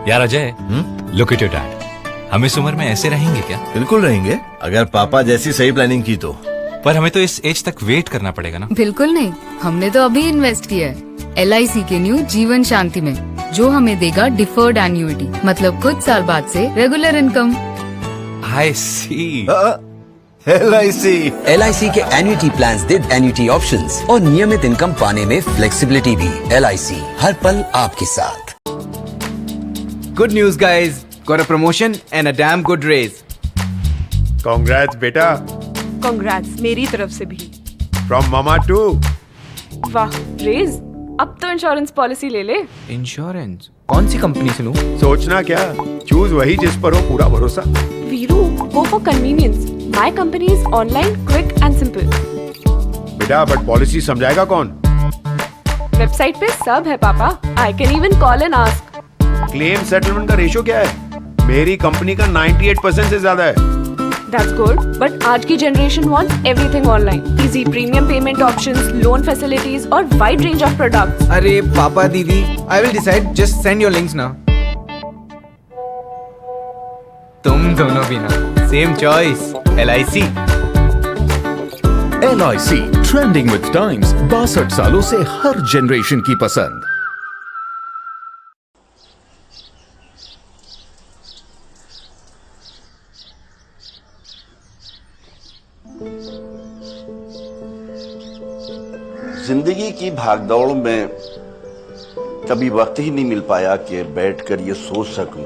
यार Ajay, look at your dad. हम इस उम्र में ऐसे रहेंगे क्या? बिल्कुल रहेंगे, अगर पापा जैसी सही प्लानिंग की तो। पर हमें तो इस एज तक वेट करना पड़ेगा ना। बिल्कुल नहीं, हमने तो अभी इन्वेस्ट किया है LIC के न्यू जीवन शांति में, जो हमें देगा डिफर्ड एन्युइटी, मतलब कुछ साल बाद से रेगुलर इनकम। आई सी। LIC के एन्युटी प्लान्स दे एन्युटी ऑप्शंस और नियमित इनकम पाने में फ्लेक्सिबिलिटी भी। LIC हर पल आपके साथ। Good news guys, got a promotion and a damn good raise. Congrats बेटा। Congrats मेरी तरफ से भी। From mama too। वाह रेज, अब तो इंश्योरेंस पॉलिसी ले ले। इंश्योरेंस कौन सी कंपनी से लूं? सोचना क्या, चूज वही जिस पर हो पूरा भरोसा। Veeru, go for convenience. My company is online, quick and simple. बेटा बट पॉलिसी समझाएगा कौन? वेबसाइट पे सब है पापा। I can even call and ask. Claim settlement का रेशो क्या है? मेरी कंपनी का 98% से ज्यादा है। That's good, but आज की generation wants everything online. Easy premium payment options, loan facilities और wide range of products. अरे पापा दीदी, I will decide. Just send your links now. तुम दोनों भी ना, same choice. LIC. LIC trending with times, 62 सालों से हर जनरेशन की पसंद। जिंदगी की भागदौड़ में कभी वक्त ही नहीं मिल पाया कि बैठकर ये सोच सकूं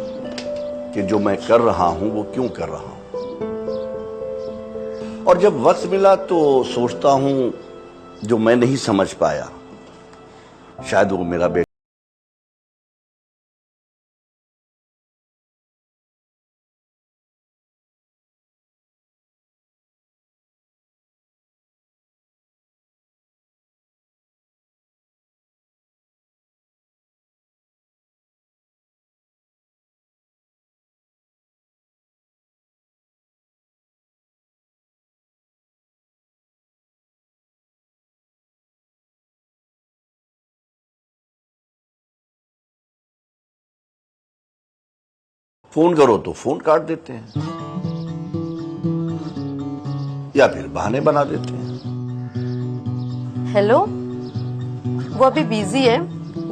कि जो मैं कर रहा हूं वो क्यों कर रहा हूं। और जब वक्त मिला तो सोचता हूं जो मैं नहीं समझ पाया, शायद वो मेरा बेटा। फोन करो तो फोन काट देते हैं या फिर बहाने बना देते हैं। हेलो, वो अभी बिजी है,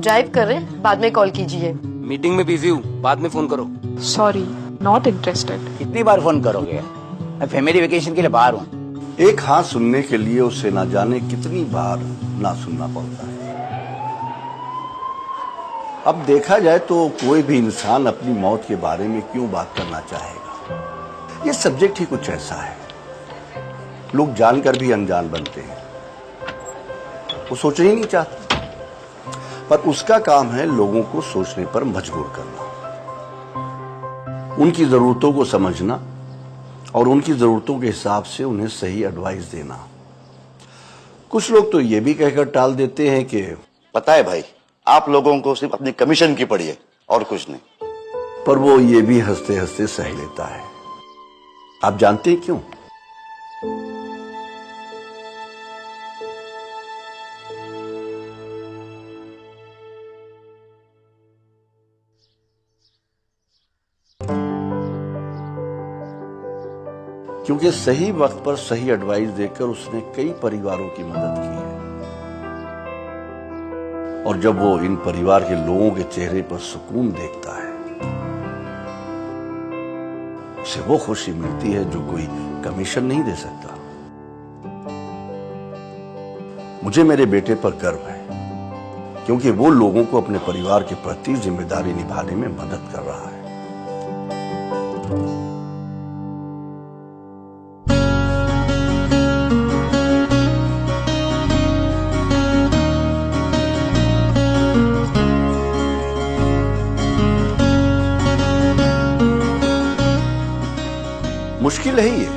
ड्राइव कर रहे, बाद में कॉल कीजिए। मीटिंग में बिजी हूँ, बाद में फोन करो। Sorry, not interested. कितनी बार फोन करोगे? मैं फैमिली वेकेशन के लिए बाहर हूँ। एक हाँ सुनने के लिए उसे ना जाने कितनी बार ना सुनना पड़ता है। अब देखा जाए तो कोई भी इंसान अपनी मौत के बारे में क्यों बात करना चाहेगा। ये सब्जेक्ट ही कुछ ऐसा है, लोग जानकर भी अनजान बनते हैं। वो सोचना ही नहीं चाहते, पर उसका काम है लोगों को सोचने पर मजबूर करना, उनकी जरूरतों को समझना और उनकी जरूरतों के हिसाब से उन्हें सही एडवाइस देना। कुछ लोग तो ये भी कहकर टाल देते हैं कि पता है भाई, आप लोगों को सिर्फ अपनी कमीशन की पड़ी है और कुछ नहीं। पर वो ये भी हंसते हंसते सह लेता है। आप जानते हैं क्यों? क्योंकि सही वक्त पर सही एडवाइस देकर उसने कई परिवारों की मदद की है, और जब वो इन परिवार के लोगों के चेहरे पर सुकून देखता है, उसे वो खुशी मिलती है जो कोई कमीशन नहीं दे सकता। मुझे मेरे बेटे पर गर्व है, क्योंकि वो लोगों को अपने परिवार के प्रति जिम्मेदारी निभाने में मदद कर रहा है। मुश्किल है ये,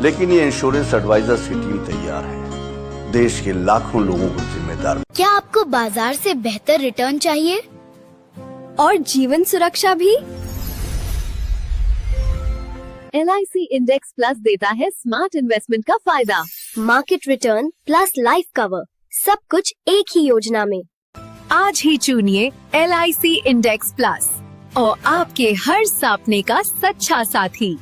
लेकिन ये इंश्योरेंस एडवाइजर्स की टीम तैयार है देश के लाखों लोगों को जिम्मेदार। क्या आपको बाजार से बेहतर रिटर्न चाहिए और जीवन सुरक्षा भी? LIC इंडेक्स प्लस देता है स्मार्ट इन्वेस्टमेंट का फायदा। Market return plus life cover, सब कुछ एक ही योजना में। आज ही चुनिए LIC इंडेक्स प्लस। और आपके हर सपने का सच्चा साथी।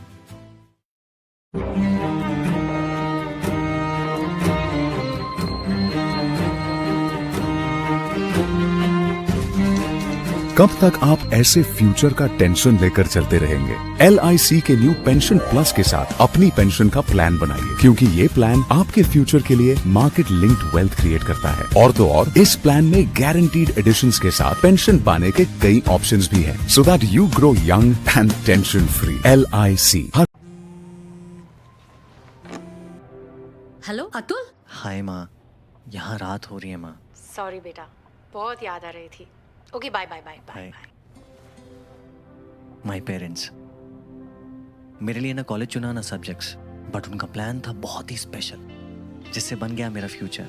कब तक आप ऐसे फ्यूचर का टेंशन लेकर चलते रहेंगे? LIC के न्यू पेंशन प्लस के साथ अपनी पेंशन का प्लान बनाइए, क्योंकि ये प्लान आपके फ्यूचर के लिए मार्केट लिंक्ड वेल्थ क्रिएट करता है। और तो और इस प्लान में गारंटीड एडिशंस के साथ पेंशन पाने के कई ऑप्शंस भी हैं, so that you grow young and tension free. LIC। Hello Atul. Hi माँ, यहाँ रात हो रही है माँ। सॉरी बेटा, बहुत याद आ रही थी। Okay bye bye bye bye. My parents, मेरे लिए ना कॉलेज चुना ना सब्जेक्ट्स, बट उनका प्लान था बहुत ही स्पेशल, जिससे बन गया मेरा फ्यूचर।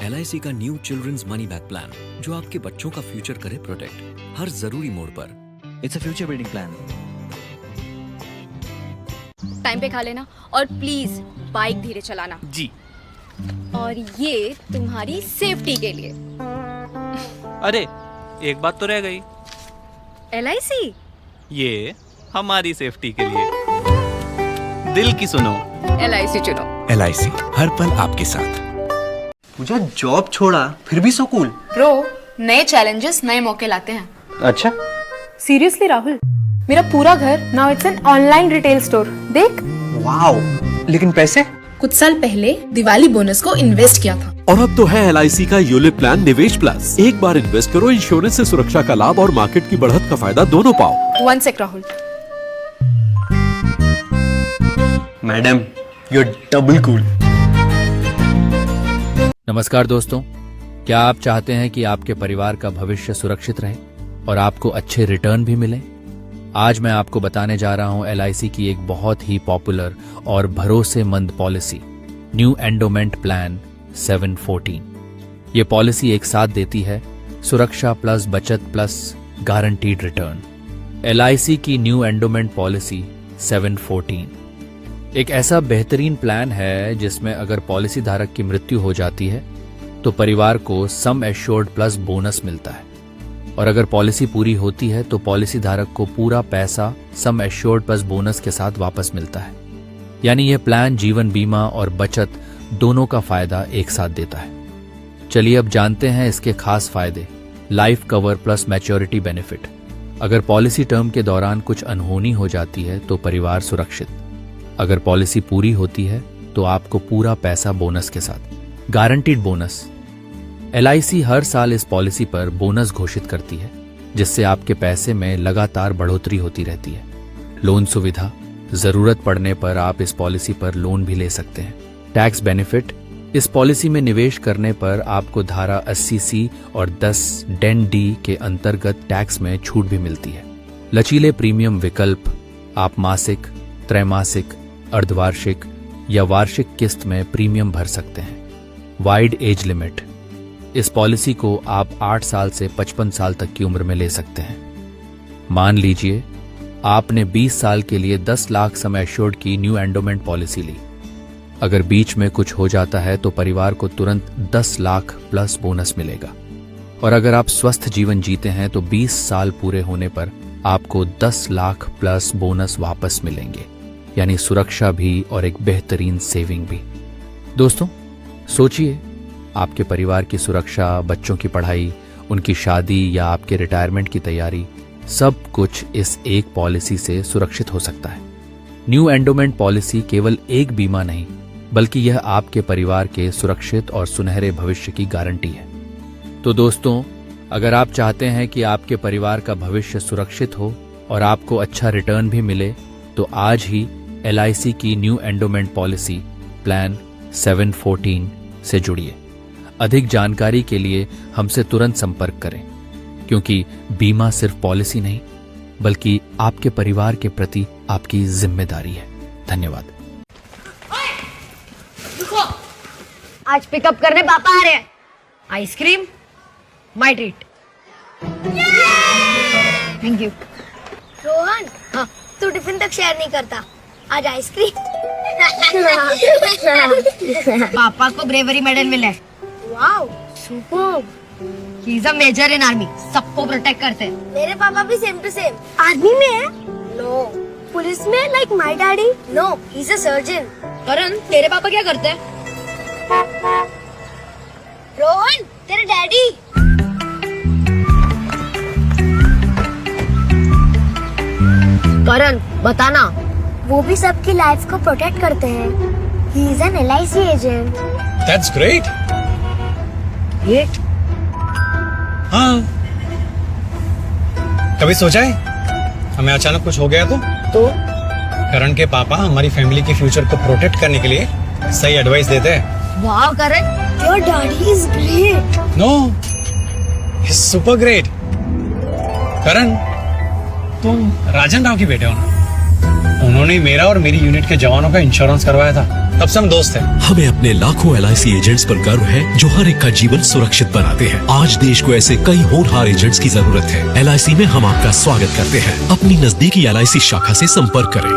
LIC का new children's money back plan, जो आपके बच्चों का फ्यूचर करे प्रोटेक्ट हर जरूरी मोड़ पर। It's a future building plan. Time पे खा लेना और प्लीज बाइक धीरे चलाना जी। और ये तुम्हारी सेफ्टी के लिए। अरे एक बात तो रह गई। LIC ये हमारी सेफ्टी के लिए। दिल की सुनो, LIC चुनो। LIC हर पल आपके साथ। मुझे जॉब छोड़ा फिर भी सो कूल। ब्रो, नए चैलेंजेस नए मौके लाते हैं। अच्छा। सीरियसली राहुल, मेरा पूरा घर now it's an online retail store. देख। वाओ, लेकिन पैसे? कुछ साल पहले दिवाली बोनस को इन्वेस्ट किया था। और अब तो है LIC का यूलिप प्लान निवेश प्लस। एक बार इन्वेस्ट करो, इंश्योरेंस से सुरक्षा का लाभ और मार्केट की बढ़त का फायदा दोनों पाओ। One sec Rahul. Madam, you are double cool. नमस्कार दोस्तों, क्या आप चाहते हैं कि आपके परिवार का भविष्य सुरक्षित रहे और आपको अच्छे रिटर्न भी मिले? आज मैं आपको बताने जा रहा हूं LIC की एक बहुत ही पॉपुलर और भरोसेमंद पॉलिसी, न्यू एंडोमेंट प्लान 714। ये पॉलिसी एक साथ देती है सुरक्षा प्लस बचत प्लस गारंटीड रिटर्न। LIC की न्यू एंडोमेंट पॉलिसी 714 एक ऐसा बेहतरीन प्लान है जिसमें अगर पॉलिसी धारक की मृत्यु हो जाती है तो परिवार को सम एश्योर्ड प्लस बोनस मिलता है, और अगर पॉलिसी पूरी होती है तो पॉलिसी धारक को पूरा पैसा सम एश्योर्ड प्लस बोनस के साथ वापस मिलता है। यानी यह प्लान जीवन बीमा और बचत दोनों का फायदा एक साथ देता है। चलिए अब जानते हैं इसके खास फायदे। Life cover plus maturity benefit. अगर पॉलिसी टर्म के दौरान कुछ अनहोनी हो जाती है तो परिवार सुरक्षित। अगर पॉलिसी पूरी होती है तो आपको पूरा पैसा बोनस के साथ। Guaranteed bonus. LIC हर साल इस पॉलिसी पर बोनस घोषित करती है, जिससे आपके पैसे में लगातार बढ़ोतरी होती रहती है। लोन सुविधा। जरूरत पड़ने पर आप इस पॉलिसी पर लोन भी ले सकते हैं। Tax benefit. इस पॉलिसी में निवेश करने पर आपको धारा 80C और 10 डेन D के अंतर्गत टैक्स में छूट भी मिलती है। लचीले प्रीमियम विकल्प। आप मासिक, त्रैमासिक, अर्धवार्षिक या वार्षिक किस्त में प्रीमियम भर सकते हैं। Wide age limit. इस पॉलिसी को आप 8 साल से 55 साल तक की उम्र में ले सकते हैं। मान लीजिए आपने 20 साल के लिए 10 लाख सम एश्योर्ड की न्यू एंडोमेंट पॉलिसी ली। अगर बीच में कुछ हो जाता है तो परिवार को तुरंत 10 लाख प्लस बोनस मिलेगा, और अगर आप स्वस्थ जीवन जीते हैं तो 20 साल पूरे होने पर आपको 10 लाख प्लस बोनस वापस मिलेंगे, यानी सुरक्षा भी और एक बेहतरीन सेविंग भी। दोस्तों सोचिए, आपके परिवार की सुरक्षा, बच्चों की पढ़ाई, उनकी शादी या आपके रिटायरमेंट की तैयारी, सब कुछ इस एक पॉलिसी से सुरक्षित हो सकता है। न्यू एंडोमेंट पॉलिसी केवल एक बीमा नहीं, बल्कि यह आपके परिवार के सुरक्षित और सुनहरे भविष्य की गारंटी है। तो दोस्तों, अगर आप चाहते हैं कि आपके परिवार का भविष्य सुरक्षित हो और आपको अच्छा रिटर्न भी मिले, तो आज ही LIC की न्यू एंडोमेंट पॉलिसी प्लान 714 से जुड़िए। अधिक जानकारी के लिए हमसे तुरंत संपर्क करें, क्योंकि बीमा सिर्फ पॉलिसी नहीं बल्कि आपके परिवार के प्रति आपकी जिम्मेदारी है। धन्यवाद। आज पिकअप करने पापा आ रहे हैं। Ice cream my treat. Thank you. Rohan, हाँ, तू टिफिन तक शेयर नहीं करता, आज आइसक्रीम। पापा को ब्रेवरी मेडल मिला है। Wow, superb. He is a major in army, सबको प्रोटेक्ट करते हैं। मेरे पापा भी सेम टू सेम आर्मी में है। नो। पुलिस में like my daddy. No, he is a surgeon. Karan, तेरे पापा क्या करते हैं? रोहन, तेरे डैडी। करण, बताना। वो भी सबकी लाइफ को प्रोटेक्ट करते हैं। He is an LIC agent. That's great. ये हाँ, कभी सोचा है हमें अचानक कुछ हो गया तो करण के पापा हमारी फैमिली के फ्यूचर को प्रोटेक्ट करने के लिए सही एडवाइस देते हैं। वाह Karan, your daddy is great. No, he is super great. Karan, तुम राजन राव के बेटे हो ना? उन्होंने मेरा और मेरी यूनिट के जवानों का इंश्योरेंस करवाया था, तब से हम दोस्त हैं। हमें अपने लाखों LIC एजेंट्स पर गर्व है जो हर एक का जीवन सुरक्षित बनाते हैं। आज देश को ऐसे कई होनहार एजेंट्स की जरूरत है। LIC में हम आपका स्वागत करते हैं। अपनी नजदीकी LIC शाखा से संपर्क करें।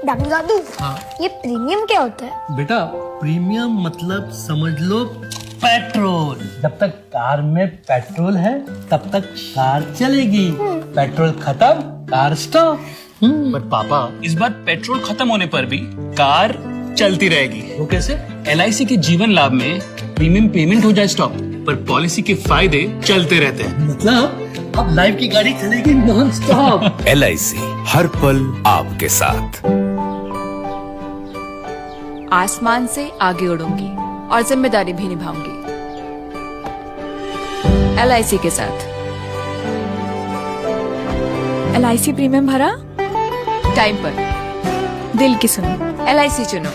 दादू दादू, ये प्रीमियम क्या होता है? बेटा, प्रीमियम मतलब समझ लो पेट्रोल। जब तक कार में पेट्रोल है तब तक कार चलेगी, पेट्रोल खत्म कार स्टॉप। बट पापा, इस बार पेट्रोल खत्म होने पर भी कार चलती रहेगी। वो कैसे? LIC के जीवन लाभ में प्रीमियम पेमेंट हो जाए स्टॉप, पर पॉलिसी के फायदे चलते रहते हैं। मतलब अब लाइफ की गाड़ी चलेगी नॉन स्टॉप। LIC हर पल आपके साथ। आसमान से आगे उड़ूंगी और जिम्मेदारी भी निभाऊंगी LIC के साथ। LIC प्रीमियम भरा, टाइम पर, दिल की सुनो, LIC चुनो।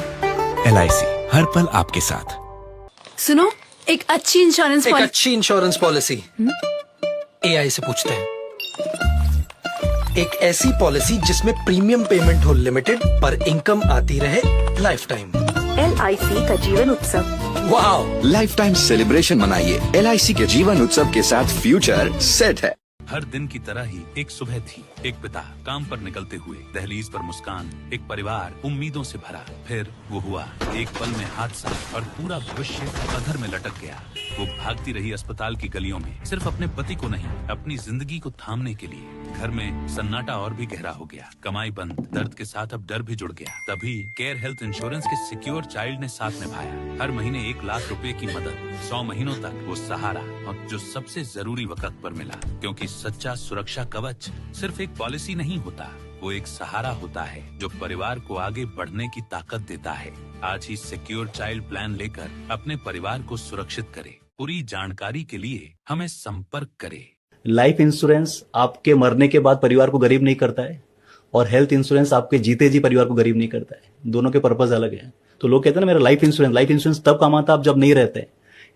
LIC हर पल आपके साथ। सुनो, एक अच्छी इंश्योरेंस पॉलिसी AI से पूछते हैं। एक ऐसी पॉलिसी जिसमें प्रीमियम पेमेंट हो लिमिटेड पर इनकम आती रहे लाइफ टाइम। LIC का जीवन उत्सव। वाह, लाइफ टाइम सेलिब्रेशन मनाइए। LIC के जीवन उत्सव के साथ फ्यूचर सेट है। हर दिन की तरह ही एक सुबह थी। एक पिता काम पर निकलते हुए, दहलीज पर मुस्कान, एक परिवार उम्मीदों से भरा। फिर वो हुआ, एक पल में हादसा और पूरा भविष्य अधर में लटक गया। वो भागती रही अस्पताल की गलियों में, सिर्फ अपने पति को नहीं, अपनी जिंदगी को थामने के लिए। घर में सन्नाटा और भी गहरा हो गया, कमाई बंद, दर्द के साथ अब डर भी जुड़ गया। तभी केयर हेल्थ इंश्योरेंस के सिक्योर चाइल्ड ने साथ निभाया। हर महीने 1 लाख रुपए की मदद, 100 महीनों तक वो सहारा, और जो सबसे जरूरी वक्त पर मिला। क्योंकि सच्चा सुरक्षा कवच सिर्फ एक पॉलिसी नहीं होता, वो एक सहारा होता है जो परिवार को आगे बढ़ने की ताकत देता है। आज ही सिक्योर चाइल्ड प्लान लेकर अपने परिवार को सुरक्षित करें। पूरी जानकारी के लिए हमें संपर्क करें। लाइफ इंश्योरेंस आपके मरने के बाद परिवार को गरीब नहीं करता है, और हेल्थ इंश्योरेंस आपके जीते जी परिवार को गरीब नहीं करता है। दोनों के पर्पज अलग है। तो लोग कहते हैं ना, मेरा लाइफ इंश्योरेंस तब काम आता है आप जब नहीं रहते।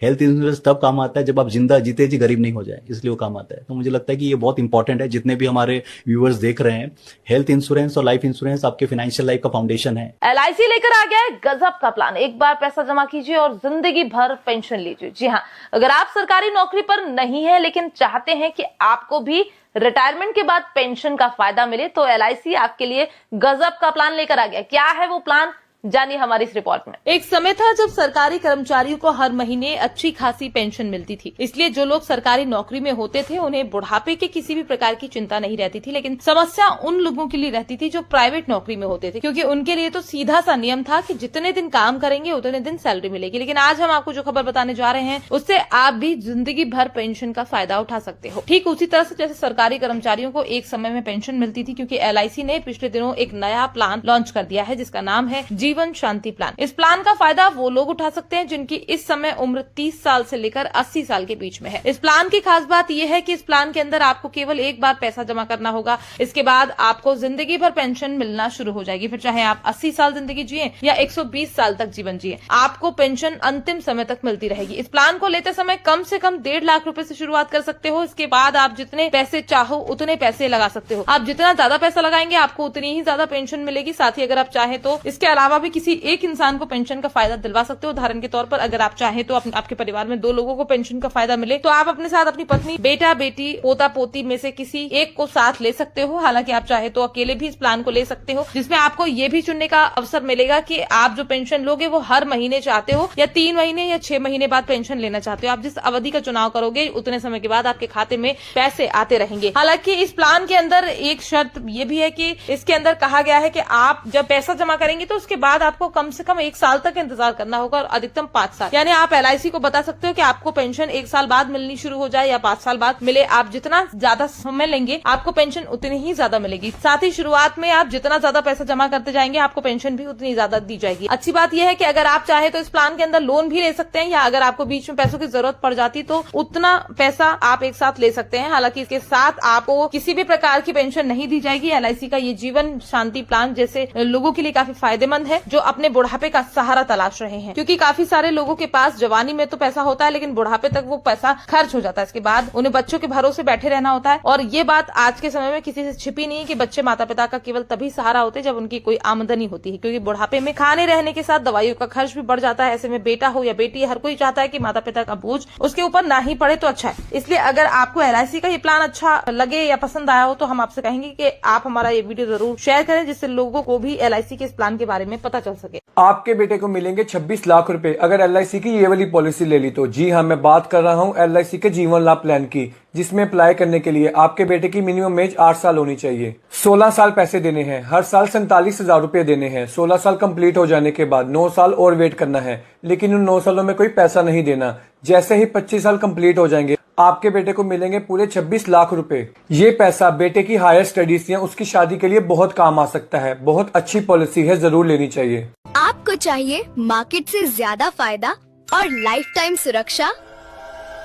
हेल्थ इंश्योरेंस तब काम आता है जब आप जिंदा जीते जी गरीब नहीं हो जाए, इसलिए वो काम आता है। तो मुझे लगता है कि ये बहुत इंपॉर्टेंट है। जितने भी हमारे व्यूअर्स देख रहे हैं, हेल्थ इंश्योरेंस और लाइफ इंश्योरेंस आपके फाइनेंशियल लाइफ का फाउंडेशन है। LIC लेकर आ गया है गजब का प्लान। एक बार पैसा जमा कीजिए और जिंदगी भर पेंशन लीजिए। जी हाँ, अगर आप सरकारी नौकरी पर नहीं है लेकिन चाहते हैं कि आपको भी रिटायरमेंट के बाद पेंशन का फायदा मिले, तो LIC आपके लिए गजब का प्लान लेकर आ गया। क्या है वो प्लान, जानिए हमारी इस रिपोर्ट में। एक समय था जब सरकारी कर्मचारियों को हर महीने अच्छी खासी पेंशन मिलती थी, इसलिए जो लोग सरकारी नौकरी में होते थे उन्हें बुढ़ापे के किसी भी प्रकार की चिंता नहीं रहती थी। लेकिन समस्या उन लोगों के लिए रहती थी जो प्राइवेट नौकरी में होते थे, क्योंकि उनके लिए तो सीधा सा नियम था कि जितने दिन काम करेंगे उतने दिन सैलरी मिलेगी। लेकिन आज हम आपको जो खबर बताने जा रहे हैं उससे आप भी जिंदगी भर पेंशन का फायदा उठा सकते हो। ठीक उसी तरह से जैसे सरकारी कर्मचारियों को एक समय में पेंशन मिलती थी, क्योंकि LIC ने पिछले दिनों एक नया प्लान लॉन्च कर दिया है जिसका नाम है जीवन शांति प्लान। इस प्लान का फायदा वो लोग उठा सकते हैं जिनकी इस समय उम्र 30 साल से लेकर 80 साल के बीच में है। इस प्लान की खास बात यह है कि इस प्लान के अंदर आपको केवल एक बार पैसा जमा करना होगा, इसके बाद आपको जिंदगी भर पेंशन मिलना शुरू हो जाएगी। फिर चाहे आप 80 साल जिंदगी जिए या 120 साल तक जीवन जिए, आपको पेंशन अंतिम समय तक मिलती रहेगी। इस प्लान को लेते समय कम से कम 1.5 लाख रुपए से शुरुआत कर सकते हो। इसके बाद आप जितने पैसे चाहो उतने पैसे लगा सकते हो। आप जितना ज्यादा पैसा लगाएंगे आपको उतनी ही ज्यादा पेंशन मिलेगी। साथ ही अगर आप चाहें तो इसके अलावा भी किसी एक इंसान को पेंशन का फायदा दिलवा सकते हो। उदाहरण के तौर पर अगर आप चाहें तो आपके परिवार में 2 लोगों को पेंशन का फायदा मिले तो आप अपने साथ अपनी पत्नी, बेटा, बेटी, पोता, पोती में से किसी एक को साथ ले सकते हो। हालांकि आप चाहे तो अकेले भी इस प्लान को ले सकते हो, जिसमें आपको ये भी चुनने का अवसर मिलेगा कि आप जो पेंशन लोगे वो हर महीने चाहते हो या 3 महीने या 6 महीने बाद पेंशन लेना चाहते हो। आप जिस अवधि का चुनाव करोगे उतने समय के बाद आपके खाते में पैसे आते रहेंगे। हालांकि इस प्लान के अंदर एक शर्त ये भी है कि इसके अंदर कहा गया है कि आप जब पैसा जमा करेंगे तो उसके बाद आपको कम से कम 1 साल तक इंतजार करना होगा और अधिकतम 5 साल। यानी आप LIC को बता सकते हो कि आपको पेंशन 1 साल बाद मिलनी शुरू हो जाए या 5 साल बाद मिले। आप जितना ज्यादा समय लेंगे आपको पेंशन उतनी ही ज्यादा मिलेगी। साथ ही शुरुआत में आप जितना ज्यादा पैसा जमा करते जाएंगे आपको पेंशन भी उतनी ज्यादा दी जाएगी। अच्छी बात यह है कि अगर आप चाहे तो इस प्लान के अंदर लोन भी ले सकते हैं या अगर आपको बीच में पैसों की जरूरत पड़ जाती तो उतना पैसा आप एक साथ ले सकते हैं। हालांकि इसके साथ आपको किसी भी प्रकार की पेंशन नहीं दी जाएगी। LIC का ये जीवन शांति प्लान जैसे लोगों के लिए काफी फायदेमंद है जो अपने बुढ़ापे का सहारा तलाश रहे हैं, क्योंकि काफी सारे लोगों के पास जवानी में तो पैसा होता है लेकिन बुढ़ापे तक वो पैसा खर्च हो जाता है। इसके बाद उन्हें बच्चों के भरोसे बैठे रहना होता है और ये बात आज के समय में किसी से छिपी नहीं है कि बच्चे माता पिता का केवल तभी सहारा होते हैं जब उनकी कोई आमदनी होती है, क्योंकि बुढ़ापे में खाने रहने के साथ दवाइयों का खर्च भी बढ़ जाता है। ऐसे में बेटा हो या बेटी, हर कोई चाहता है कि माता पिता का बोझ उसके ऊपर ना ही पड़े तो अच्छा है। इसलिए अगर आपको LIC का ये प्लान अच्छा लगे या पसंद आया हो तो हम आपसे कहेंगे कि आप हमारा ये वीडियो जरूर शेयर करें, जिससे लोगों को भी LIC के इस प्लान के बारे में पता चल सके। आपके बेटे को मिलेंगे 26 लाख रुपए अगर LIC की ये वाली पॉलिसी ले ली तो। जी हाँ, मैं बात कर रहा हूँ LIC के जीवन लाभ प्लान की, जिसमें अप्लाई करने के लिए आपके बेटे की मिनिमम एज 8 साल होनी चाहिए। 16 साल पैसे देने हैं, हर साल 47,000 रुपए देने हैं। 16 साल कंप्लीट हो जाने के बाद 9 साल और वेट करना है, लेकिन उन 9 सालों में कोई पैसा नहीं देना। जैसे ही 25 साल कंप्लीट हो जाएंगे आपके बेटे को मिलेंगे पूरे 26 लाख रुपए। ये पैसा बेटे की हायर स्टडीज या उसकी शादी के लिए बहुत काम आ सकता है। बहुत अच्छी पॉलिसी है, जरूर लेनी चाहिए। आपको चाहिए मार्केट से ज्यादा फायदा और लाइफ टाइम सुरक्षा,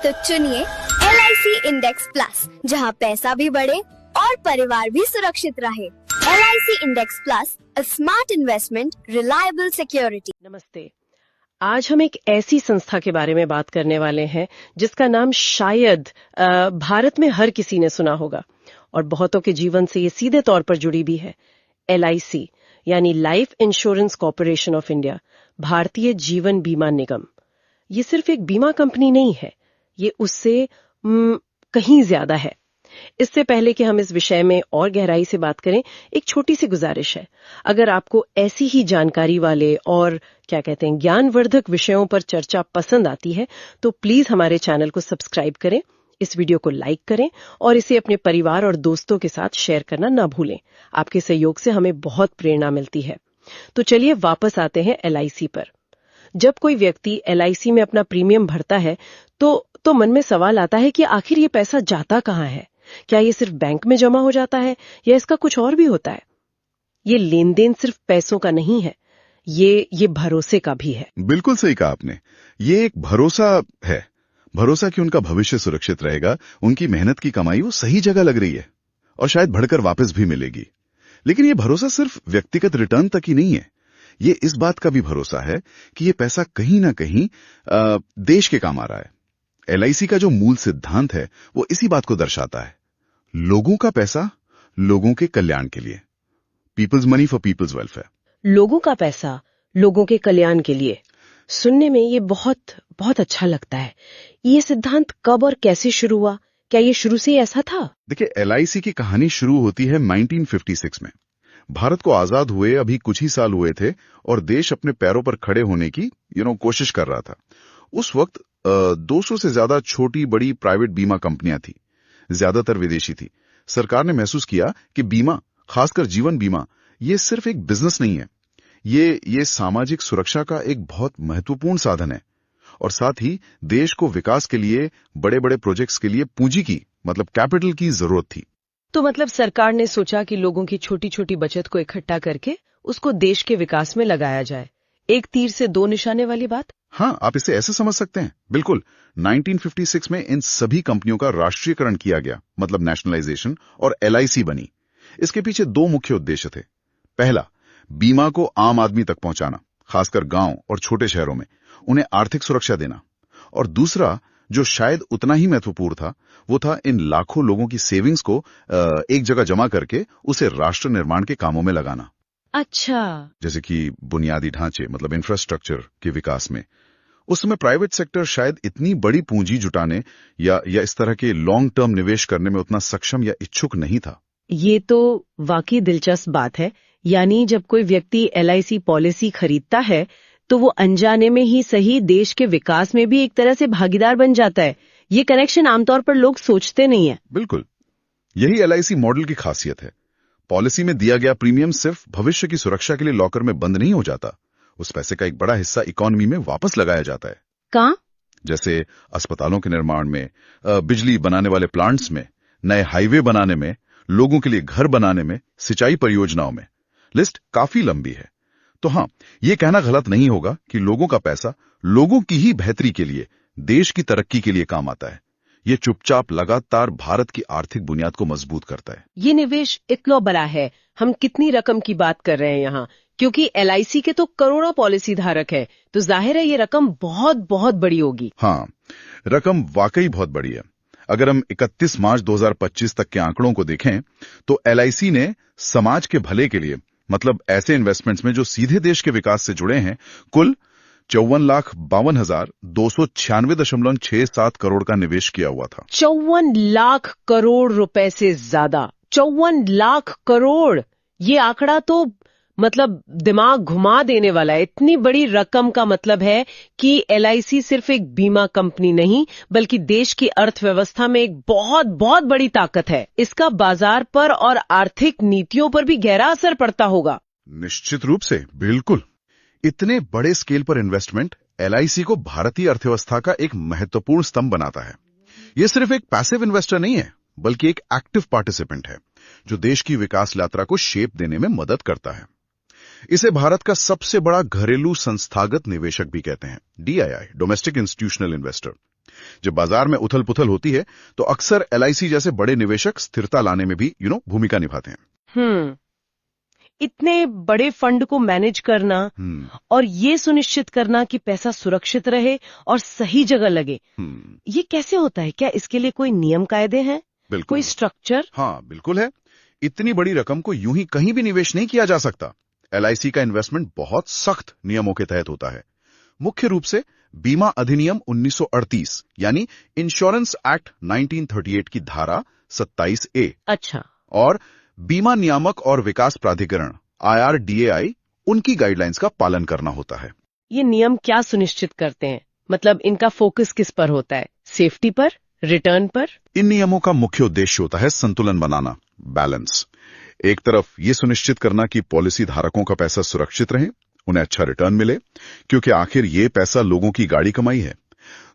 तो चुनिए LIC इंडेक्स प्लस, जहां पैसा भी बढ़े और परिवार भी सुरक्षित रहे। LIC index plus, a smart investment, reliable security. नमस्ते। आज हम एक ऐसी संस्था के बारे में बात करने वाले हैं जिसका नाम शायद भारत में हर किसी ने सुना होगा और बहुतों के जीवन से ये सीधे तौर पर जुड़ी भी है। LIC यानी life insurance corporation of India, Bharatiya Jeevan बीमा निगम। ये सिर्फ एक बीमा कंपनी नहीं है, ये उससे कहीं ज्यादा है। इससे पहले कि हम इस विषय में और गहराई से बात करें, एक छोटी सी गुजारिश है। अगर आपको ऐसी ही जानकारी वाले और ज्ञानवर्धक विषयों पर चर्चा पसंद आती है तो प्लीज हमारे चैनल को सब्सक्राइब करें, इस वीडियो को लाइक करें और इसे अपने परिवार और दोस्तों के साथ शेयर करना ना भूलें। आपके सहयोग से हमें बहुत प्रेरणा मिलती है। तो चलिए वापस आते हैं LIC पर। जब कोई व्यक्ति LIC में अपना प्रीमियम भरता है तो मन में सवाल आता है कि आखिर ये पैसा जाता कहाँ है? क्या ये सिर्फ बैंक में जमा हो जाता है या इसका कुछ और भी होता है? ये लेन देन सिर्फ पैसों का नहीं है, ये भरोसे का भी है। बिल्कुल सही कहा आपने। ये एक भरोसा है, भरोसा कि उनका भविष्य सुरक्षित रहेगा, उनकी मेहनत की कमाई वो सही जगह लग रही है और शायद बढ़कर वापस भी मिलेगी। लेकिन ये भरोसा सिर्फ व्यक्तिगत रिटर्न तक ही नहीं है, ये इस बात का भी भरोसा है कि ये पैसा कहीं ना कहीं देश के काम आ रहा है। LIC का जो मूल सिद्धांत है वो इसी बात को दर्शाता है, लोगों का पैसा लोगों के कल्याण के लिए। People's money for people's welfare. लोगों का पैसा लोगों के कल्याण के लिए। सुनने में ये बहुत बहुत अच्छा लगता है। ये सिद्धांत कब और कैसे शुरू हुआ? क्या ये शुरू से ही ऐसा था? देखिए, LIC की कहानी शुरू होती है 1956 में। भारत को आजाद हुए अभी कुछ ही साल हुए थे और देश अपने पैरों पर खड़े होने की कोशिश कर रहा था। उस वक्त 200 से ज्यादा छोटी बड़ी प्राइवेट बीमा कंपनियां थी, ज्यादातर विदेशी थी। सरकार ने महसूस किया कि बीमा, खासकर जीवन बीमा, ये सिर्फ एक बिजनेस नहीं है, ये सामाजिक सुरक्षा का एक बहुत महत्वपूर्ण साधन है और साथ ही देश को विकास के लिए, बड़े बड़े प्रोजेक्ट्स के लिए पूंजी की, मतलब कैपिटल की जरूरत थी। तो मतलब सरकार ने सोचा कि लोगों की छोटी छोटी बचत को इकट्ठा करके उसको देश के विकास में लगाया जाए। एक तीर से 2 निशाने वाली बात। हाँ, आप इसे ऐसे समझ सकते हैं। बिल्कुल, 1956 में इन सभी कंपनियों का राष्ट्रीयकरण किया गया, मतलब नेशनलाइजेशन, और LIC बनी। इसके पीछे 2 मुख्य उद्देश्य थे। पहला, बीमा को आम आदमी तक पहुंचाना, खासकर गांव और छोटे शहरों में, उन्हें आर्थिक सुरक्षा देना। और दूसरा, जो शायद उतना ही महत्वपूर्ण था, वो था इन लाखों लोगों की सेविंग्स को एक जगह जमा करके उसे राष्ट्र निर्माण के कामों में लगाना। अच्छा, जैसे कि बुनियादी ढांचे मतलब इंफ्रास्ट्रक्चर के विकास में। उस समय प्राइवेट सेक्टर शायद इतनी बड़ी पूंजी जुटाने या इस तरह के लॉन्ग टर्म निवेश करने में उतना सक्षम या इच्छुक नहीं था। ये तो वाकई दिलचस्प बात है। यानी जब कोई व्यक्ति LIC पॉलिसी खरीदता है तो वो अनजाने में ही सही देश के विकास में भी एक तरह से भागीदार बन जाता है। ये कनेक्शन आमतौर पर लोग सोचते नहीं है। बिल्कुल, यही LIC मॉडल की खासियत है। पॉलिसी में दिया गया प्रीमियम सिर्फ भविष्य की सुरक्षा के लिए लॉकर में बंद नहीं हो जाता, उस पैसे का एक बड़ा हिस्सा इकोनॉमी में वापस लगाया जाता है। कहाँ? जैसे अस्पतालों के निर्माण में, बिजली बनाने वाले प्लांट्स में, नए हाईवे बनाने में, लोगों के लिए घर बनाने में, सिंचाई परियोजनाओं में। लिस्ट काफी लंबी है। तो हाँ, ये कहना गलत नहीं होगा कि लोगों का पैसा लोगों की ही बेहतरी के लिए, देश की तरक्की के लिए काम आता है। ये चुपचाप लगातार भारत की आर्थिक बुनियाद को मजबूत करता है। ये निवेश इतना बड़ा है। हम कितनी रकम की बात कर रहे हैं यहाँ? क्योंकि LIC के तो करोड़ों पॉलिसी धारक है, तो जाहिर है ये रकम बहुत बहुत बड़ी होगी। हाँ, रकम वाकई बहुत बड़ी है। अगर हम 31 मार्च 2025 तक के आंकड़ों को देखें तो LIC ने समाज के भले के लिए, मतलब ऐसे इन्वेस्टमेंट्स में जो सीधे देश के विकास से जुड़े हैं, कुल 54,52,296.67 करोड़ का निवेश किया हुआ था। 54 लाख करोड़ रुपए से ज्यादा। 54 लाख करोड़, ये आंकड़ा तो मतलब दिमाग घुमा देने वाला है। इतनी बड़ी रकम का मतलब है कि LIC सिर्फ एक बीमा कंपनी नहीं, बल्कि देश की अर्थव्यवस्था में एक बहुत बहुत बड़ी ताकत है। इसका बाजार पर और आर्थिक नीतियों पर भी गहरा असर पड़ता होगा। निश्चित रूप से, बिल्कुल। इतने बड़े स्केल पर इन्वेस्टमेंट LIC को भारतीय अर्थव्यवस्था का एक महत्वपूर्ण स्तंभ बनाता है। यह सिर्फ एक पैसिव इन्वेस्टर नहीं है, बल्कि एक एक्टिव पार्टिसिपेंट है जो देश की विकास यात्रा को शेप देने में मदद करता है। इसे भारत का सबसे बड़ा घरेलू संस्थागत निवेशक भी कहते हैं, DII, डोमेस्टिक इंस्टीट्यूशनल इन्वेस्टर। जब बाजार में उथल पुथल होती है तो अक्सर LIC जैसे बड़े निवेशक स्थिरता लाने में भी भूमिका निभाते हैं। इतने बड़े फंड को मैनेज करना और ये सुनिश्चित करना कि पैसा सुरक्षित रहे और सही जगह लगे, ये कैसे होता है? क्या इसके लिए कोई नियम कायदे हैं? कोई स्ट्रक्चर? हाँ, बिल्कुल है। इतनी बड़ी रकम को यूं ही कहीं भी निवेश नहीं किया जा सकता। LIC का इन्वेस्टमेंट बहुत सख्त नियमों के तहत होता है। मुख्य रूप से बीमा अधिनियम 1938 यानी इंश्योरेंस एक्ट 1938 की धारा 27A। अच्छा। और बीमा नियामक और विकास प्राधिकरण IRDAI, उनकी गाइडलाइंस का पालन करना होता है। ये नियम क्या सुनिश्चित करते हैं? मतलब इनका फोकस किस पर होता है? सेफ्टी पर, रिटर्न पर? इन नियमों का मुख्य उद्देश्य होता है संतुलन बनाना, बैलेंस। एक तरफ ये सुनिश्चित करना कि पॉलिसी धारकों का पैसा सुरक्षित रहे, उन्हें अच्छा रिटर्न मिले, क्योंकि आखिर ये पैसा लोगों की गाड़ी कमाई है।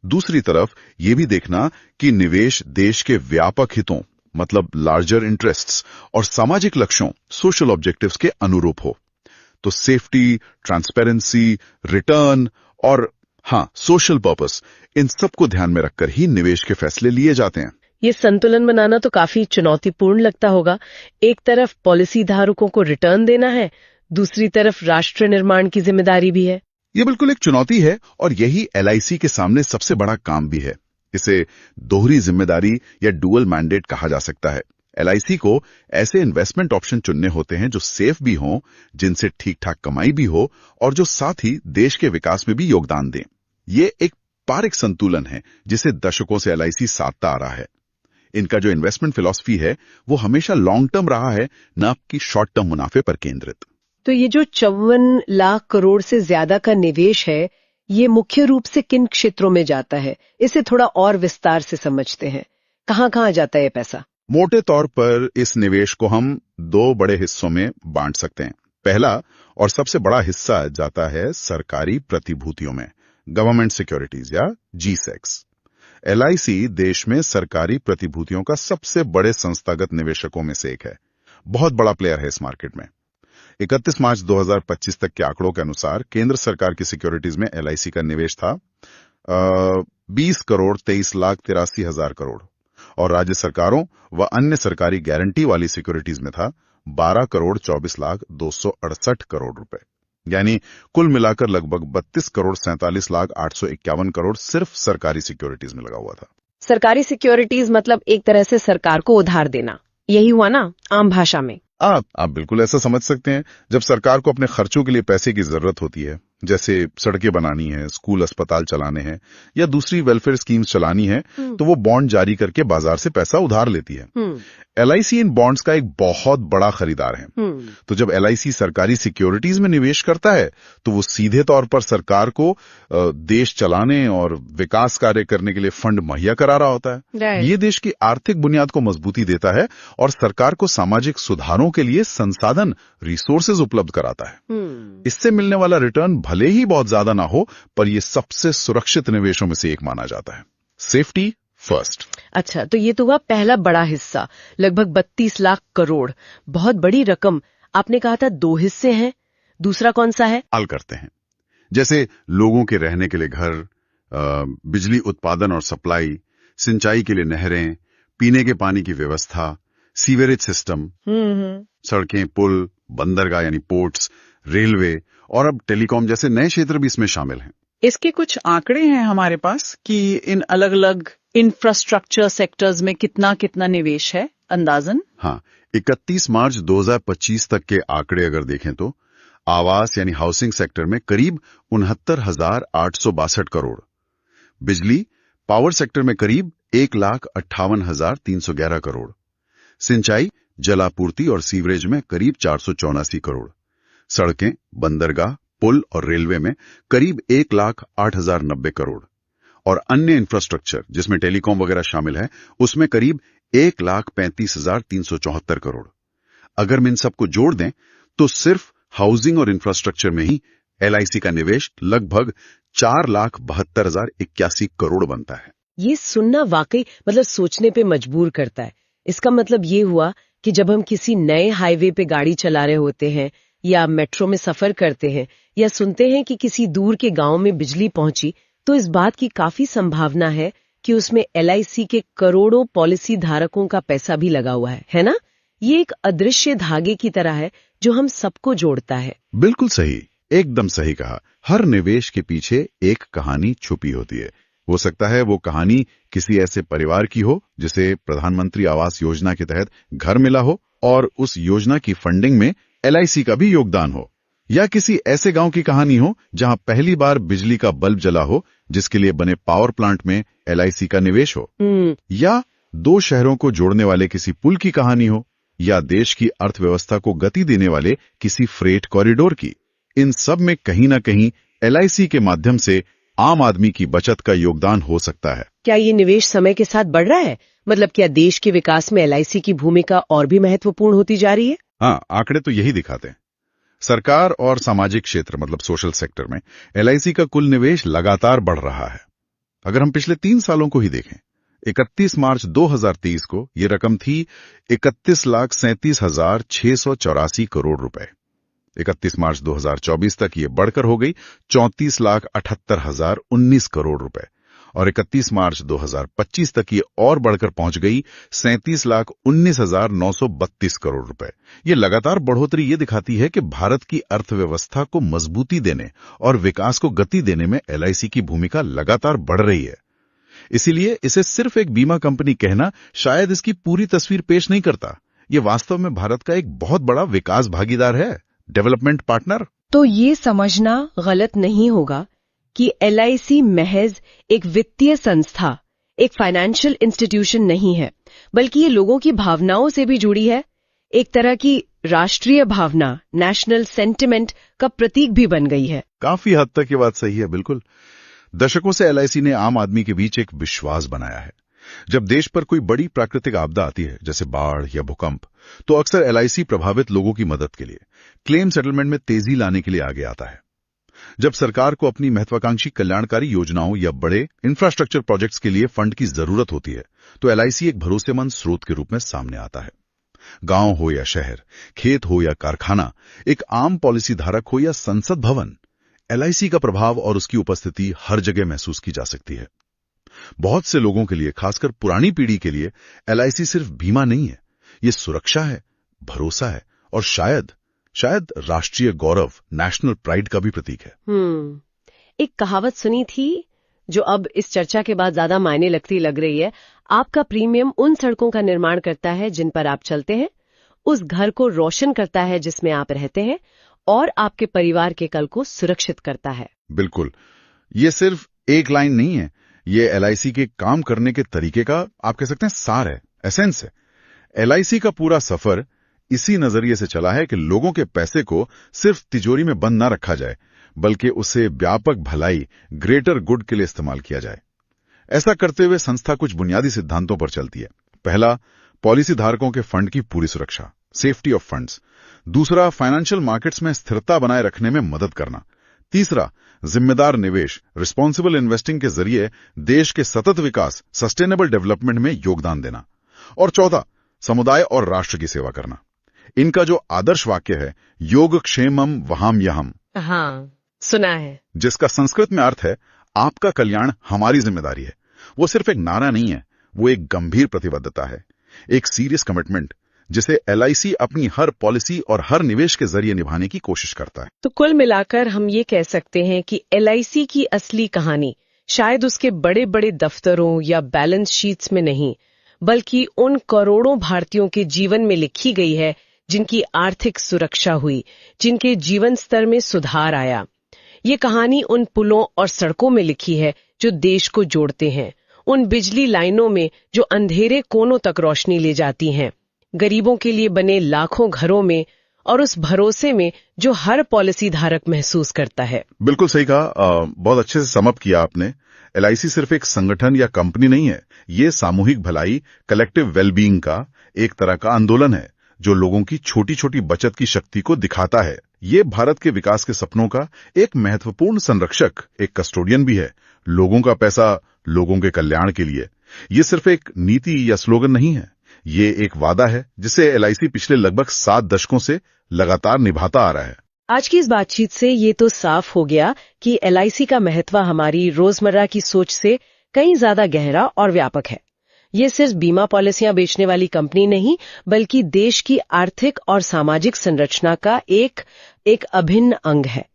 दूसरी तरफ ये भी देखना कि निवेश देश के व्यापक हितों, मतलब लार्जर इंटरेस्ट्स और सामाजिक लक्ष्यों, सोशल ऑब्जेक्टिव्स के अनुरूप हो। तो सेफ्टी, ट्रांसपेरेंसी, रिटर्न और हाँ, सोशल पर्पस, इन सबको ध्यान में रखकर ही निवेश के फैसले लिए जाते हैं। ये संतुलन बनाना तो काफी चुनौतीपूर्ण लगता होगा। एक तरफ पॉलिसी धारकों को रिटर्न देना है, दूसरी तरफ राष्ट्र निर्माण की जिम्मेदारी भी है। ये बिल्कुल एक चुनौती है और यही LIC के सामने सबसे बड़ा काम भी है। इसे दोहरी जिम्मेदारी या डुअल मैंडेट कहा जा सकता है। LIC को ऐसे इन्वेस्टमेंट ऑप्शन चुनने होते हैं जो सेफ भी हों, जिनसे ठीक ठाक कमाई भी हो और जो साथ ही देश के विकास में भी योगदान दें। ये एक पारिक संतुलन है जिसे दशकों से LIC साधता आ रहा है। इनका जो इन्वेस्टमेंट फिलॉसफी है वो हमेशा लॉन्ग टर्म रहा है, न कि शॉर्ट टर्म मुनाफे पर केंद्रित। तो ये जो 54 लाख करोड़ से ज्यादा का निवेश है, ये मुख्य रूप से किन क्षेत्रों में जाता है? इसे थोड़ा और विस्तार से समझते हैं। कहाँ जाता है ये पैसा? मोटे तौर पर इस निवेश को हम दो बड़े हिस्सों में बांट सकते हैं। पहला और सबसे बड़ा हिस्सा जाता है सरकारी प्रतिभूतियों में, गवर्नमेंट सिक्योरिटीज या GSECs। LIC देश में सरकारी प्रतिभूतियों का सबसे बड़े संस्थागत निवेशकों में से एक है। बहुत बड़ा प्लेयर है इस मार्केट में। 31 मार्च 2025 तक के आंकड़ों के अनुसार केंद्र सरकार की सिक्योरिटीज में LIC का निवेश था 20,23,83,000 करोड़ और राज्य सरकारों व अन्य सरकारी गारंटी वाली सिक्योरिटीज में था 12,24,268 करोड़ रुपए। यानी कुल मिलाकर लगभग 32,47,851 करोड़ सिर्फ सरकारी सिक्योरिटीज में लगा हुआ था। सरकारी सिक्योरिटीज मतलब एक तरह से सरकार को उधार देना, यही हुआ ना आम भाषा में? आप बिल्कुल ऐसा समझ सकते हैं। जब सरकार को अपने खर्चों के लिए पैसे की जरूरत होती है, जैसे सड़कें बनानी है, स्कूल अस्पताल चलाने हैं या दूसरी वेलफेयर स्कीम्स चलानी है, तो वो बॉन्ड जारी करके बाजार से पैसा उधार लेती है। एलआईसी इन बॉन्ड्स का एक बहुत बड़ा खरीदार है। तो जब एलआईसी सरकारी सिक्योरिटीज में निवेश करता है तो वो सीधे तौर पर सरकार को देश चलाने और विकास कार्य करने के लिए फंड मुहैया करा रहा होता है। ये देश की आर्थिक बुनियाद को मजबूती देता है और सरकार को सामाजिक सुधारों के लिए संसाधन रिसोर्सेज उपलब्ध कराता है। इससे मिलने वाला रिटर्न भले ही बहुत ज्यादा ना हो, पर यह सबसे सुरक्षित निवेशों में से एक माना जाता है। Safety first. अच्छा, तो ये तो हुआ पहला बड़ा हिस्सा, लगभग 32 लाख करोड़। बहुत बड़ी रकम। आपने कहा था 2 हिस्से हैं, दूसरा कौन सा है? हल करते हैं। जैसे लोगों के रहने के लिए घर, बिजली उत्पादन और सप्लाई, सिंचाई के लिए नहरें, पीने के पानी की व्यवस्था, सीवरेज सिस्टम, सड़कें, पुल, बंदरगाह यानी पोर्ट्स, रेलवे और अब टेलीकॉम जैसे नए क्षेत्र भी इसमें शामिल हैं। इसके कुछ आंकड़े हैं हमारे पास कि इन अलग अलग इंफ्रास्ट्रक्चर सेक्टर्स में कितना कितना निवेश है अंदाजन? हाँ, 31 मार्च 2025 तक के आंकड़े अगर देखें तो आवास यानी हाउसिंग सेक्टर में करीब 69,862 करोड़, बिजली पावर सेक्टर में करीब 1,58,311 करोड़, सिंचाई जलापूर्ति और सीवरेज में करीब 484 करोड़, सड़कें, बंदरगाह, पुल और रेलवे में करीब 1,08,090 करोड़ और अन्य इंफ्रास्ट्रक्चर जिसमें टेलीकॉम वगैरह शामिल है उसमें करीब 1,35,374 करोड़। अगर हम इन सबको जोड़ दें तो सिर्फ हाउसिंग और इंफ्रास्ट्रक्चर में ही एलआईसी का निवेश लगभग 4,72,081 करोड़ बनता है। ये सुनना वाकई मतलब सोचने पे मजबूर करता है। इसका मतलब ये हुआ कि जब हम किसी नए हाईवे पे गाड़ी चला रहे होते हैं या मेट्रो में सफर करते हैं या सुनते हैं कि किसी दूर के गांव में बिजली पहुंची, तो इस बात की काफी संभावना है कि उसमें एलआईसी के करोड़ों पॉलिसी धारकों का पैसा भी लगा हुआ है ना? ये एक अदृश्य धागे की तरह है जो हम सबको जोड़ता है। बिल्कुल सही, एकदम सही कहा। हर निवेश के पीछे एक कहानी छुपी होती है। हो सकता है वो कहानी किसी ऐसे परिवार की हो जिसे प्रधानमंत्री आवास योजना के तहत घर मिला हो और उस योजना की फंडिंग में एलआईसी का भी योगदान हो, या किसी ऐसे गांव की कहानी हो जहां पहली बार बिजली का बल्ब जला हो जिसके लिए बने पावर प्लांट में एलआईसी का निवेश हो, या 2 शहरों को जोड़ने वाले किसी पुल की कहानी हो, या देश की अर्थव्यवस्था को गति देने वाले किसी फ्रेट कॉरिडोर की। इन सब में कहीं ना कहीं एलआईसी के माध्यम से आम आदमी की बचत का योगदान हो सकता है। क्या ये निवेश समय के साथ बढ़ रहा है? मतलब क्या देश के विकास में एलआईसी की भूमिका और भी महत्वपूर्ण होती जा रही है? हाँ, आंकड़े तो यही दिखाते हैं। सरकार और सामाजिक क्षेत्र मतलब सोशल सेक्टर में एलआईसी का कुल निवेश लगातार बढ़ रहा है। अगर हम पिछले 3 सालों को ही देखें, 31 मार्च 2023 को ये रकम थी 31,37,684 करोड़ रुपए। 31 मार्च 2024 तक ये बढ़कर हो गई 34,78,019 करोड़ रुपए और 31 मार्च 2025 तक ये और बढ़कर पहुंच गई 37,19,932 करोड़ रुपए। ये लगातार बढ़ोतरी ये दिखाती है कि भारत की अर्थव्यवस्था को मजबूती देने और विकास को गति देने में एलआईसी की भूमिका लगातार बढ़ रही है। इसीलिए इसे सिर्फ एक बीमा कंपनी कहना शायद इसकी पूरी तस्वीर पेश नहीं करता। ये वास्तव में भारत का एक बहुत बड़ा विकास भागीदार है, डेवलपमेंट पार्टनर। तो ये समझना गलत नहीं होगा कि एलआईसी महज एक वित्तीय संस्था, एक फाइनेंशियल इंस्टीट्यूशन नहीं है, बल्कि ये लोगों की भावनाओं से भी जुड़ी है। एक तरह की राष्ट्रीय भावना, नेशनल सेंटिमेंट का प्रतीक भी बन गई है। काफी हद तक ये बात सही है। बिल्कुल, दशकों से एलआईसी ने आम आदमी के बीच एक विश्वास बनाया है। जब देश पर कोई बड़ी प्राकृतिक आपदा आती है, जैसे बाढ़ या भूकंप, तो अक्सर एलआईसी प्रभावित लोगों की मदद के लिए, क्लेम सेटलमेंट में तेजी लाने के लिए आगे आता है। जब सरकार को अपनी महत्वाकांक्षी कल्याणकारी योजनाओं या बड़े इंफ्रास्ट्रक्चर प्रोजेक्ट्स के लिए फंड की जरूरत होती है, तो एलआईसी एक भरोसेमंद स्रोत के रूप में सामने आता है। गांव हो या शहर, खेत हो या कारखाना, एक आम पॉलिसी धारक हो या संसद भवन, एलआईसी का प्रभाव और उसकी उपस्थिति हर जगह महसूस की जा सकती है। बहुत से लोगों के लिए, खासकर पुरानी पीढ़ी के लिए, एलआईसी सिर्फ बीमा नहीं है, ये सुरक्षा है, भरोसा है और शायद राष्ट्रीय गौरव, नेशनल प्राइड का भी प्रतीक है। एक कहावत सुनी थी जो अब इस चर्चा के बाद ज्यादा मायने लगती लग रही है। आपका प्रीमियम उन सड़कों का निर्माण करता है जिन पर आप चलते हैं, उस घर को रोशन करता है जिसमें आप रहते हैं और आपके परिवार के कल को सुरक्षित करता है। बिल्कुल, ये सिर्फ एक लाइन नहीं है, ये LIC के काम करने के तरीके का आप कह सकते हैं सार है, एसेंस है। LIC का पूरा सफर इसी नजरिए से चला है कि लोगों के पैसे को सिर्फ तिजोरी में बंद ना रखा जाए, बल्कि उसे व्यापक भलाई, ग्रेटर गुड के लिए इस्तेमाल किया जाए। ऐसा करते हुए संस्था कुछ बुनियादी सिद्धांतों पर चलती है। पहला, पॉलिसी धारकों के फंड की पूरी सुरक्षा, सेफ्टी ऑफ फंड्स। दूसरा, फाइनेंशियल मार्केट्स में स्थिरता बनाए रखने में मदद करना। तीसरा, जिम्मेदार निवेश, रिस्पॉन्सिबल इन्वेस्टिंग के जरिए देश के सतत विकास, सस्टेनेबल डेवलपमेंट में योगदान देना। और चौथा, समुदाय और राष्ट्र की सेवा करना। इनका जो आदर्श वाक्य है, योगक्षेमम वहाम्यहम्, हाँ, सुना है, जिसका संस्कृत में अर्थ है आपका कल्याण हमारी जिम्मेदारी है। वो सिर्फ एक नारा नहीं है, वो एक गंभीर प्रतिबद्धता है, एक सीरियस कमिटमेंट जिसे LIC अपनी हर पॉलिसी और हर निवेश के जरिए निभाने की कोशिश करता है। तो कुल मिलाकर हम ये कह सकते हैं कि LIC की असली कहानी शायद उसके बड़े बड़े दफ्तरों या बैलेंस शीट्स में नहीं, बल्कि उन करोड़ों भारतीयों के जीवन में लिखी गई है जिनकी आर्थिक सुरक्षा हुई, जिनके जीवन स्तर में सुधार आया। ये कहानी उन पुलों और सड़कों में लिखी है जो देश को जोड़ते हैं, उन बिजली लाइनों में जो अंधेरे कोनों तक रोशनी ले जाती हैं, गरीबों के लिए बने लाखों घरों में, और उस भरोसे में जो हर पॉलिसी धारक महसूस करता है। बिल्कुल सही कहा, बहुत अच्छे से समअप किया आपने। LIC सिर्फ एक संगठन या कंपनी नहीं है, ये सामूहिक भलाई, कलेक्टिव वेलबीइंग का एक तरह का आंदोलन है जो लोगों की छोटी छोटी बचत की शक्ति को दिखाता है। ये भारत के विकास के सपनों का एक महत्वपूर्ण संरक्षक, एक कस्टोडियन भी है। लोगों का पैसा लोगों के कल्याण के लिए। ये सिर्फ एक नीति या स्लोगन नहीं है, ये एक वादा है जिसे LIC पिछले लगभग 7 दशकों से लगातार निभाता आ रहा है। आज की इस बातचीत से ये तो साफ हो गया कि LIC का महत्व हमारी रोजमर्रा की सोच से कहीं ज्यादा गहरा और व्यापक है। ये सिर्फ बीमा पॉलिसियां बेचने वाली कंपनी नहीं, बल्कि देश की आर्थिक और सामाजिक संरचना का एक अभिन्न अंग है।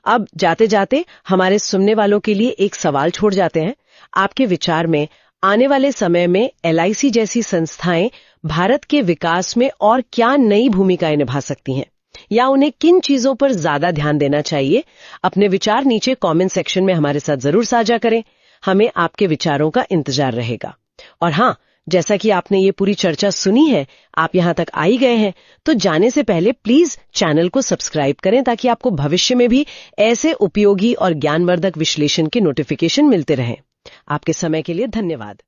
अब जाते जाते हमारे सुनने वालों के लिए एक सवाल छोड़ जाते हैं। आपके विचार में आने वाले समय में LIC जैसी संस्थाएं भारत के विकास में और क्या नई भूमिकाएं निभा सकती हैं, या उन्हें किन चीजों पर ज्यादा ध्यान देना चाहिए? अपने विचार नीचे कमेंट सेक्शन में हमारे साथ जरूर साझा करें। हमें आपके विचारों का इंतजार रहेगा। और हाँ, जैसा कि आपने ये पूरी चर्चा सुनी है, आप यहाँ तक आ ही गए हैं, तो जाने से पहले प्लीज चैनल को सब्सक्राइब करें ताकि आपको भविष्य में भी ऐसे उपयोगी और ज्ञानवर्धक विश्लेषण के नोटिफिकेशन मिलते रहें। आपके समय के लिए धन्यवाद।